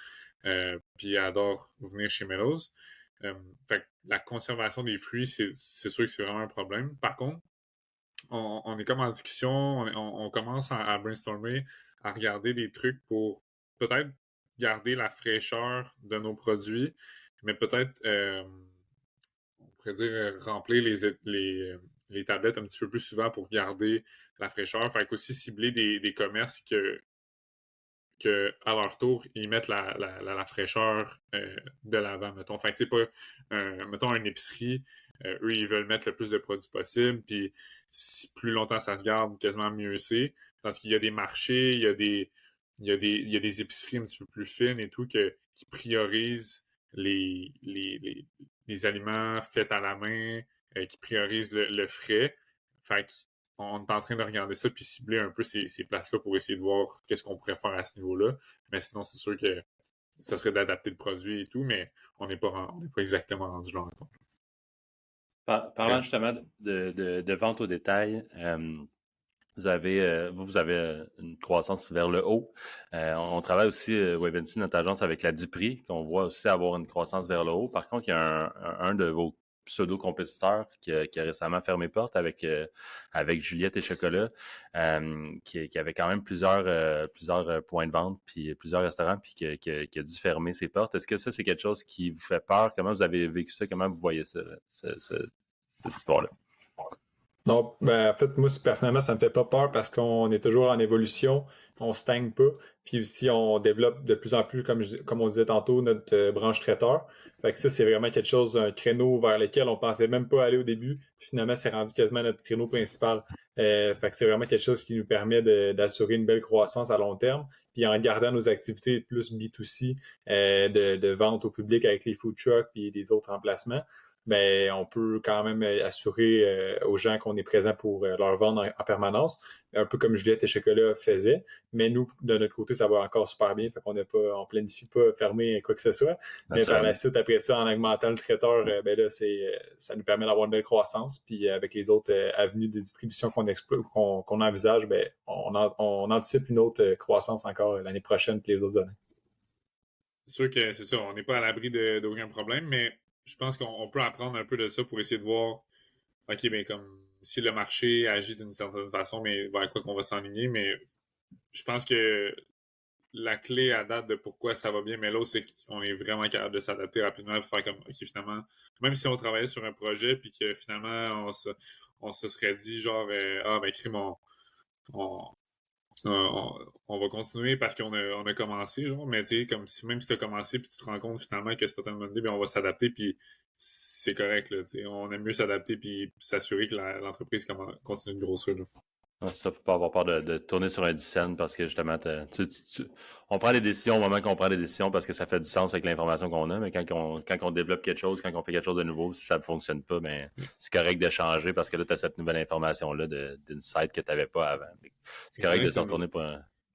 Puis adorent venir chez Melrose. Fait que la conservation des fruits, c'est sûr que c'est vraiment un problème. Par contre, on est comme en discussion, on commence à brainstormer, à regarder des trucs pour peut-être garder la fraîcheur de nos produits, mais peut-être, on pourrait dire, remplir les tablettes un petit peu plus souvent pour garder la fraîcheur. Fait qu'aussi cibler des commerces que à leur tour, ils mettent la fraîcheur de l'avant, mettons. Fait que c'est pas, mettons, une épicerie, eux, ils veulent mettre le plus de produits possible, puis plus longtemps ça se garde, quasiment mieux c'est. Tandis qu'il y a des marchés, il y a des épiceries un petit peu plus fines et tout qui priorisent les aliments faits à la main, qui priorisent le frais. Fait on est en train de regarder ça puis cibler un peu ces places-là pour essayer de voir qu'est-ce qu'on pourrait faire à ce niveau-là. Mais sinon, c'est sûr que ça serait d'adapter le produit et tout, mais on n'est pas exactement rendu là encore. Parlant justement de vente au détail, vous avez une croissance vers le haut. On travaille aussi, Wavency, notre agence, avec la Dipri, qu'on voit aussi avoir une croissance vers le haut. Par contre, il y a un de vos pseudo-compétiteurs qui a récemment fermé porte avec Juliette et Chocolat, qui avait quand même plusieurs points de vente, puis plusieurs restaurants, puis qui a dû fermer ses portes. Est-ce que ça, c'est quelque chose qui vous fait peur? Comment vous avez vécu ça? Comment vous voyez ça, cette histoire-là? Non, ben, en fait, moi, personnellement, ça me fait pas peur parce qu'on est toujours en évolution, on stagne pas, puis aussi on développe de plus en plus, comme on disait tantôt, notre branche traiteur. Fait que ça, c'est vraiment quelque chose, un créneau vers lequel on pensait même pas aller au début, puis finalement, c'est rendu quasiment notre créneau principal. Fait que c'est vraiment quelque chose qui nous permet d'assurer une belle croissance à long terme, puis en gardant nos activités plus B2C, de vente au public avec les food trucks et les autres emplacements. ben, on peut quand même assurer aux gens qu'on est présent pour leur vendre en permanence, un peu comme Juliette et Chocolat faisaient. Mais nous, de notre côté, ça va encore super bien, fait qu'on n'est pas, on planifie pas fermer quoi que ce soit. Mais par la Naturellement. suite, après ça, en augmentant le traiteur, ben là, ça nous permet d'avoir une belle croissance. Puis avec les autres avenues de distribution qu'on envisage, ben, on anticipe une autre croissance encore l'année prochaine puis les autres années. C'est sûr que c'est ça, on n'est pas à l'abri d'aucun problème, mais je pense qu'on peut apprendre un peu de ça pour essayer de voir, OK, ben comme si le marché agit d'une certaine façon, mais vers quoi qu'on va s'enligner, mais je pense que la clé à date de pourquoi ça va bien, mais là, c'est qu'on est vraiment capable de s'adapter rapidement pour faire comme, OK, finalement, même si on travaillait sur un projet, puis que finalement, on se serait dit, genre, ah, ben, crime, on, on va continuer parce on a commencé, genre, mais tu sais, comme si même si tu as commencé, puis tu te rends compte finalement que c'est pas tellement bonne idée, ben on va s'adapter, puis c'est correct, là, tu sais, on aime mieux s'adapter, puis s'assurer que l'entreprise continue de grossir, là. Ouais, c'est ça, faut pas avoir peur de tourner sur un 10 cents parce que justement, on prend des décisions au moment qu'on prend des décisions parce que ça fait du sens avec l'information qu'on a, mais quand on développe quelque chose, quand on fait quelque chose de nouveau, si ça ne fonctionne pas, ben, c'est correct de changer parce que là, tu as cette nouvelle information-là d'une site que tu n'avais pas avant. C'est correct de se Exactement. retourner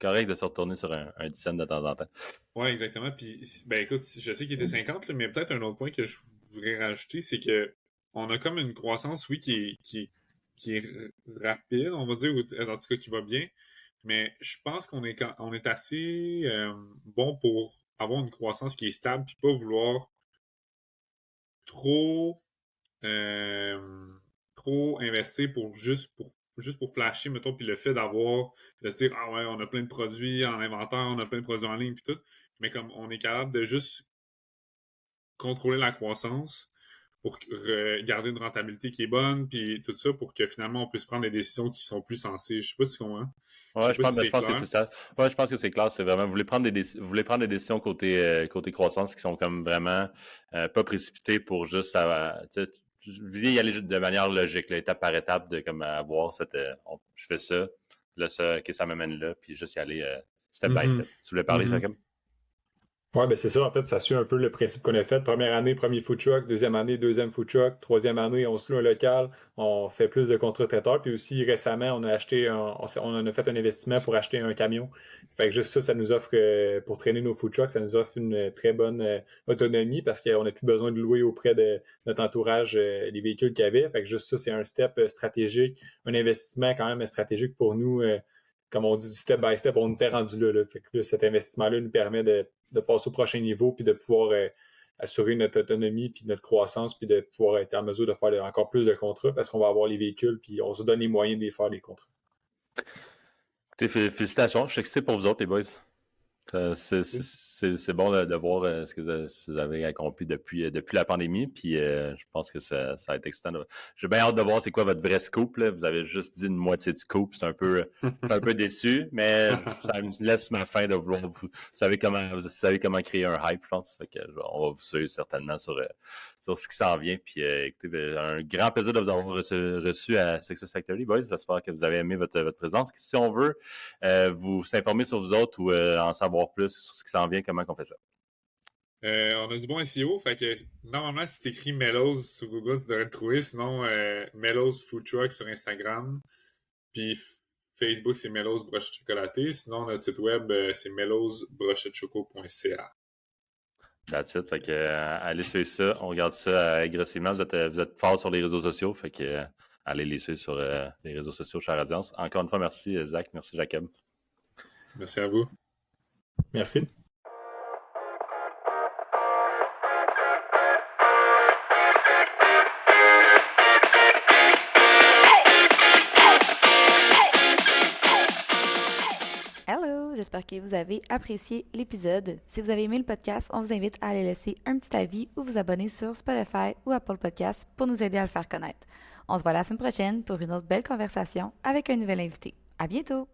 c'est correct de se retourner sur un 10 cents de temps en temps. Ouais, exactement. Puis, ben écoute, je sais qu'il était 50, là, mais peut-être un autre point que je voudrais rajouter, c'est que on a comme une croissance, oui, qui est rapide, on va dire, ou en tout cas qui va bien, mais je pense on est assez bon pour avoir une croissance qui est stable, puis pas vouloir trop euh, trop investir juste pour flasher, mettons, puis le fait de se dire, ah ouais, on a plein de produits en inventaire, on a plein de produits en ligne, puis tout, mais comme on est capable de juste contrôler la croissance pour garder une rentabilité qui est bonne, puis tout ça, pour que finalement on puisse prendre des décisions qui sont plus sensées. Je sais pas si tu comprends. Je Ouais, sais pas si je c'est pense que clair. c'est ça. Ouais, je pense que c'est clair. C'est vraiment, vous voulez prendre des décisions côté croissance qui sont comme vraiment pas précipitées pour juste, vous voulez y aller de manière logique, là, étape par étape, de comme avoir je fais ça, là, ça, ok, ça m'amène là, puis juste y aller step by Mhm. step. Tu voulais parler, Mhm. Jacob? Ouais, ben c'est ça, en fait, ça suit un peu le principe qu'on a fait. Première année, premier food truck, deuxième année, deuxième food truck, troisième année, on se loue un local, on fait plus de contrats traiteurs, puis aussi récemment, on a acheté on en a fait un investissement pour acheter un camion. Fait que juste ça, ça nous offre pour traîner nos food trucks, ça nous offre une très bonne autonomie parce qu'on n'a plus besoin de louer auprès de notre entourage les véhicules qu'il y avait. Fait que juste ça, c'est un step stratégique, un investissement quand même stratégique pour nous. Comme on dit, du step by step, on était rendu là. Fait que là, cet investissement-là nous permet de passer au prochain niveau, puis de pouvoir assurer notre autonomie, puis notre croissance, puis de pouvoir être en mesure de faire encore plus de contrats parce qu'on va avoir les véhicules, puis on se donne les moyens de les faire, les contrats. Écoutez, félicitations. Je suis excité pour vous autres, les boys. C'est bon de voir ce que vous avez accompli depuis la pandémie. Puis je pense que ça va être excitant. J'ai bien hâte de voir c'est quoi votre vrai scoop. Là. Vous avez juste dit une moitié de scoop. C'est je suis un peu déçu, mais ça me laisse ma fin de vouloir vous savez comment créer un hype, je pense. On va vous suivre certainement sur ce qui s'en vient. Puis écoutez, un grand plaisir de vous avoir reçu à Success Factory, boys. J'espère que vous avez aimé votre présence. Si on veut vous s'informer sur vous autres ou en savoir plus sur ce qui s'en vient, comment on fait ça? On a du bon SEO, fait que normalement, si t'écris Mellows sur Google, tu devrais le trouver. Sinon, Mellows Food Truck sur Instagram. Puis Facebook, c'est Mellows Brochette Chocolatée. Sinon, notre site web, c'est mellowsbrochettechoco.ca. That's it. Fait que, allez suivre ça. On regarde ça agressivement. Vous êtes fort sur les réseaux sociaux. Fait que, allez les suivre sur les réseaux sociaux, chère audience. Encore une fois, merci Zach. Merci Jacob. Merci à vous. Merci. Hello, j'espère que vous avez apprécié l'épisode. Si vous avez aimé le podcast, on vous invite à aller laisser un petit avis ou vous abonner sur Spotify ou Apple Podcasts pour nous aider à le faire connaître. On se voit la semaine prochaine pour une autre belle conversation avec un nouvel invité. À bientôt!